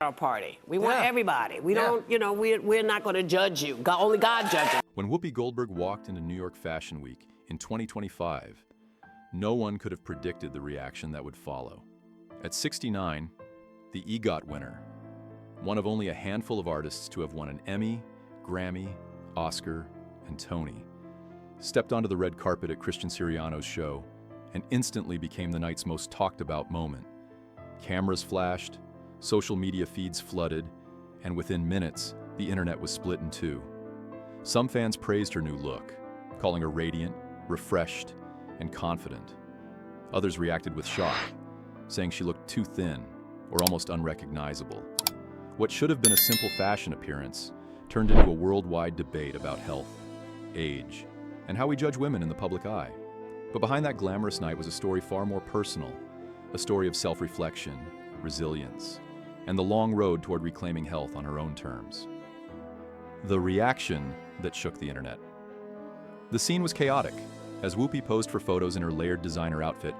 our party. We want Yeah. everybody. We don't, you know, we're not going to judge you. Only God judges. When Whoopi Goldberg walked into New York Fashion Week in 2025, no one could have predicted the reaction that would follow. At 69, the EGOT winner, one of only a handful of artists to have won an Emmy, Grammy, Oscar, and Tony, stepped onto the red carpet at Christian Siriano's show and instantly became the night's most talked about moment. Cameras flashed, social media feeds flooded, and within minutes, the internet was split in two. Some fans praised her new look, calling her radiant, refreshed, and confident. Others reacted with shock, saying she looked too thin or almost unrecognizable. What should have been a simple fashion appearance turned into a worldwide debate about health, age, and how we judge women in the public eye. But behind that glamorous night was a story far more personal, a story of self-reflection, resilience, and the long road toward reclaiming health on her own terms. The reaction that shook the internet. The scene was chaotic. As Whoopi posed for photos in her layered designer outfit,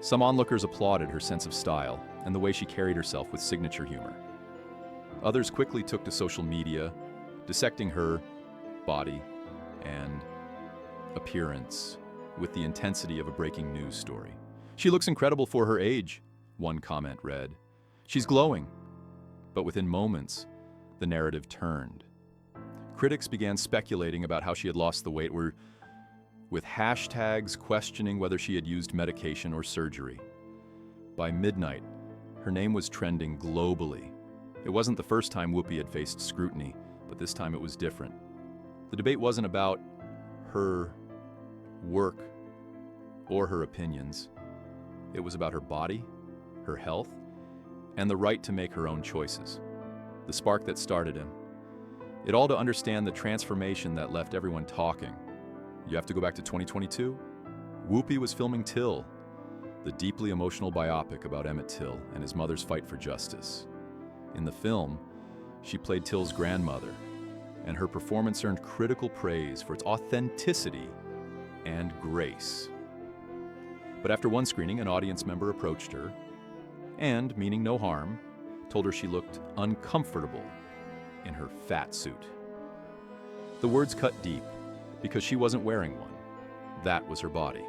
some onlookers applauded her sense of style and the way she carried herself with signature humor. Others quickly took to social media, dissecting her body and appearance with the intensity of a breaking news story. "She looks incredible for her age," one comment read. "She's glowing." But within moments, the narrative turned. Critics began speculating about how she had lost the weight, with hashtags questioning whether she had used medication or surgery. By midnight, her name was trending globally. It wasn't the first time Whoopi had faced scrutiny, but this time it was different. The debate wasn't about her work or her opinions. It was about her body, her health, and the right to make her own choices. The spark that started him. It all to understand the transformation that left everyone talking. You have to go back to 2022? Whoopi was filming Till, the deeply emotional biopic about Emmett Till and his mother's fight for justice. In the film, she played Till's grandmother, and her performance earned critical praise for its authenticity and grace. But after one screening, an audience member approached her and, meaning no harm, told her she looked uncomfortable in her fat suit. The words cut deep because she wasn't wearing one. That was her body.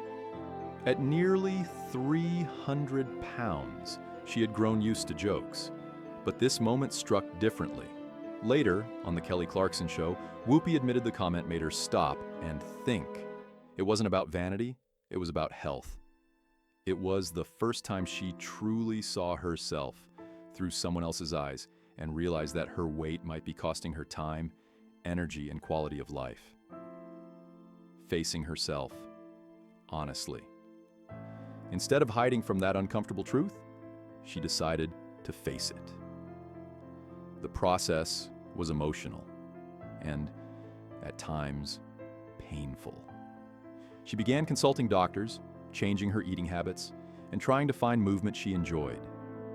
At nearly 300 pounds, she had grown used to jokes. But this moment struck differently. Later, on The Kelly Clarkson Show, Whoopi admitted the comment made her stop and think. It wasn't about vanity, it was about health. It was the first time she truly saw herself through someone else's eyes and realized that her weight might be costing her time, energy, and quality of life. Facing herself, honestly. Instead of hiding from that uncomfortable truth, she decided to face it. The process was emotional and, at times, painful. She began consulting doctors, changing her eating habits, and trying to find movement she enjoyed.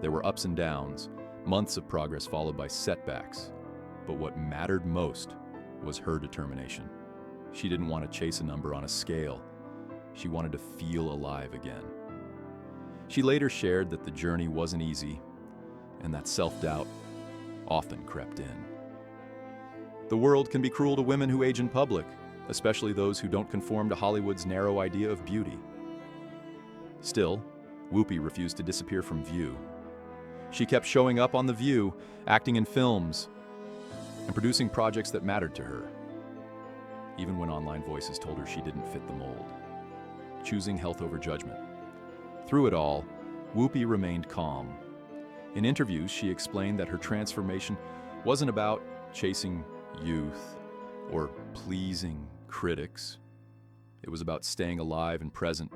There were ups and downs, months of progress followed by setbacks. But what mattered most was her determination. She didn't want to chase a number on a scale. She wanted to feel alive again. She later shared that the journey wasn't easy and that self-doubt often crept in. The world can be cruel to women who age in public, especially those who don't conform to Hollywood's narrow idea of beauty. Still, Whoopi refused to disappear from view. She kept showing up on The View, acting in films, and producing projects that mattered to her, even when online voices told her she didn't fit the mold, choosing health over judgment. Through it all, Whoopi remained calm. In interviews, she explained that her transformation wasn't about chasing youth or pleasing critics. It was about staying alive and present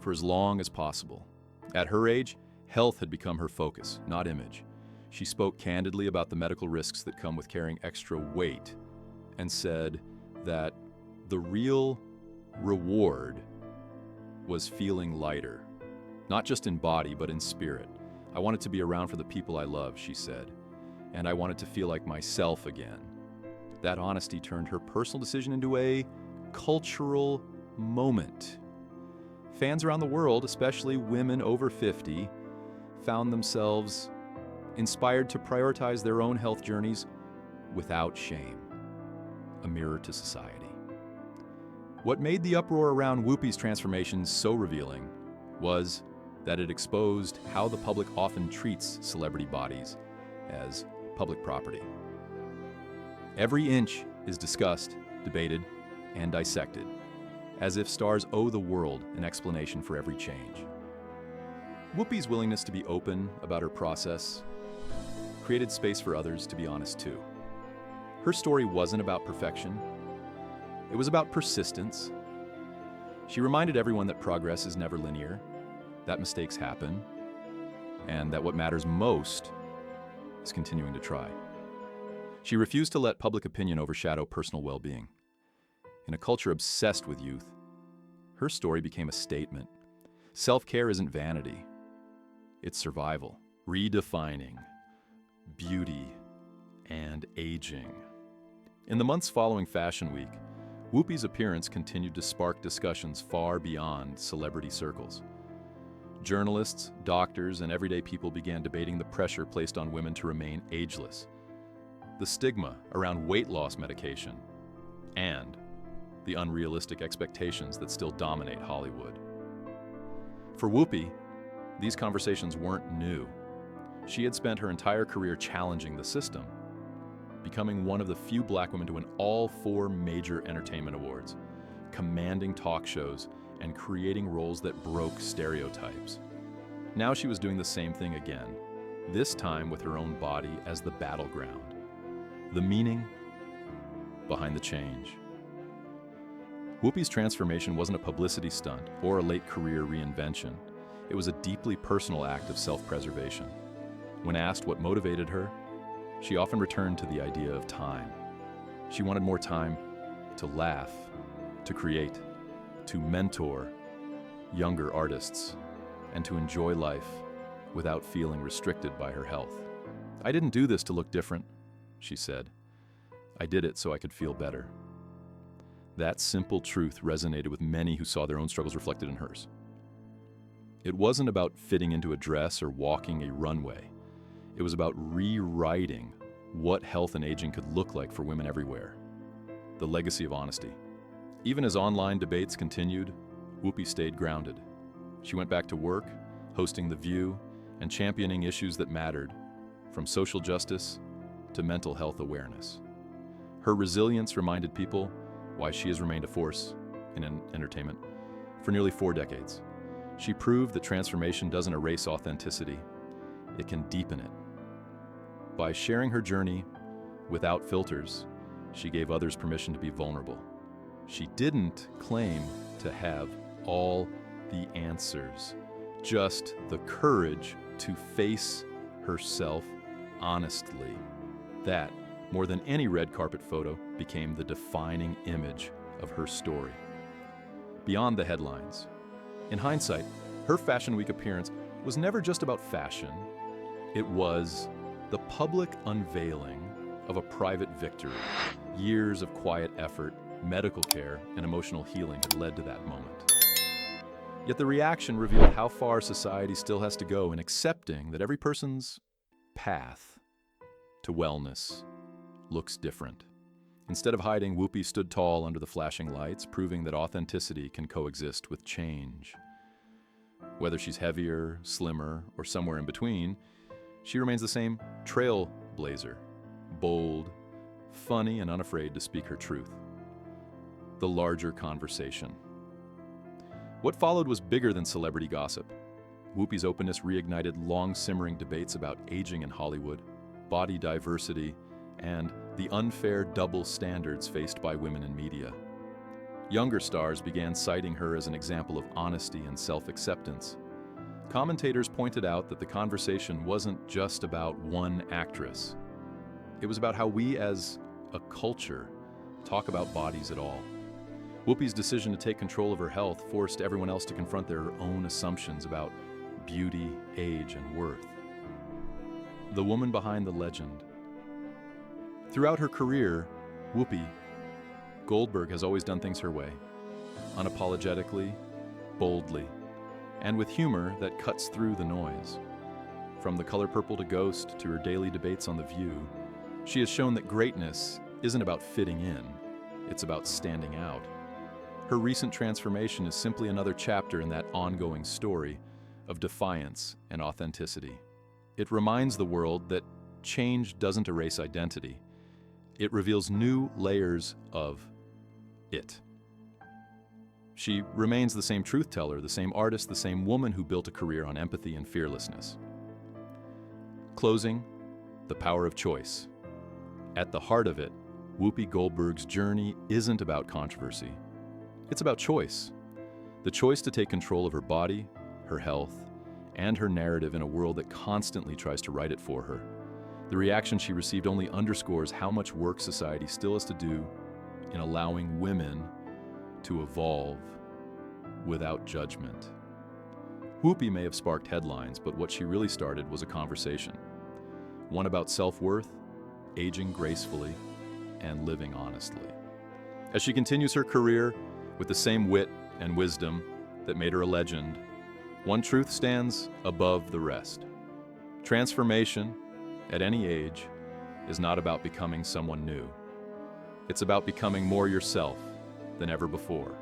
for as long as possible. At her age, health had become her focus, not image. She spoke candidly about the medical risks that come with carrying extra weight and said that the real reward was feeling lighter, not just in body, but in spirit. "I wanted to be around for the people I love," she said, "and I wanted to feel like myself again." That honesty turned her personal decision into a cultural moment. Fans around the world, especially women over 50, found themselves inspired to prioritize their own health journeys without shame. A mirror to society. What made the uproar around Whoopi's transformation so revealing was that it exposed how the public often treats celebrity bodies as public property. Every inch is discussed, debated, and dissected, as if stars owe the world an explanation for every change. Whoopi's willingness to be open about her process created space for others to be honest too. Her story wasn't about perfection. It was about persistence. She reminded everyone that progress is never linear, that mistakes happen, and that what matters most is continuing to try. She refused to let public opinion overshadow personal well-being. In a culture obsessed with youth, her story became a statement. Self-care isn't vanity. It's survival, redefining beauty and aging. In the months following Fashion Week, Whoopi's appearance continued to spark discussions far beyond celebrity circles. Journalists, doctors, and everyday people began debating the pressure placed on women to remain ageless, the stigma around weight loss medication, and the unrealistic expectations that still dominate Hollywood. For Whoopi, these conversations weren't new. She had spent her entire career challenging the system, becoming one of the few Black women to win all 4 major entertainment awards, commanding talk shows, and creating roles that broke stereotypes. Now she was doing the same thing again, this time with her own body as the battleground. The meaning behind the change. Whoopi's transformation wasn't a publicity stunt or a late career reinvention. It was a deeply personal act of self-preservation. When asked what motivated her, she often returned to the idea of time. She wanted more time to laugh, to create, to mentor younger artists, and to enjoy life without feeling restricted by her health. "I didn't do this to look different," she said. "I did it so I could feel better." That simple truth resonated with many who saw their own struggles reflected in hers. It wasn't about fitting into a dress or walking a runway. It was about rewriting what health and aging could look like for women everywhere. The legacy of honesty. Even as online debates continued, Whoopi stayed grounded. She went back to work, hosting The View, and championing issues that mattered, from social justice to mental health awareness. Her resilience reminded people why she has remained a force in entertainment for nearly 4 decades. She proved that transformation doesn't erase authenticity, it can deepen it. By sharing her journey without filters, she gave others permission to be vulnerable. She didn't claim to have all the answers, just the courage to face herself honestly. That, more than any red carpet photo, became the defining image of her story. Beyond the headlines. In hindsight, her Fashion Week appearance was never just about fashion. It was the public unveiling of a private victory. Years of quiet effort, medical care, and emotional healing had led to that moment. Yet the reaction revealed how far society still has to go in accepting that every person's path to wellness looks different. Instead of hiding, Whoopi stood tall under the flashing lights, proving that authenticity can coexist with change. Whether she's heavier, slimmer, or somewhere in between, she remains the same trailblazer, bold, funny, and unafraid to speak her truth. The larger conversation. What followed was bigger than celebrity gossip. Whoopi's openness reignited long-simmering debates about aging in Hollywood, body diversity, and the unfair double standards faced by women in media. Younger stars began citing her as an example of honesty and self-acceptance. Commentators pointed out that the conversation wasn't just about one actress. It was about how we as a culture talk about bodies at all. Whoopi's decision to take control of her health forced everyone else to confront their own assumptions about beauty, age, and worth. The woman behind the legend. Throughout her career, Whoopi Goldberg has always done things her way, unapologetically, boldly, and with humor that cuts through the noise. From The Color Purple to Ghost to her daily debates on The View, she has shown that greatness isn't about fitting in, it's about standing out. Her recent transformation is simply another chapter in that ongoing story of defiance and authenticity. It reminds the world that change doesn't erase identity. It reveals new layers of it. She remains the same truth teller, the same artist, the same woman who built a career on empathy and fearlessness. Closing, the power of choice. At the heart of it, Whoopi Goldberg's journey isn't about controversy. It's about choice. The choice to take control of her body, her health, and her narrative in a world that constantly tries to write it for her. The reaction she received only underscores how much work society still has to do in allowing women to evolve without judgment. Whoopi may have sparked headlines, but what she really started was a conversation. One about self-worth, aging gracefully, and living honestly. As she continues her career with the same wit and wisdom that made her a legend, one truth stands above the rest. Transformation, at any age, is not about becoming someone new. It's about becoming more yourself than ever before.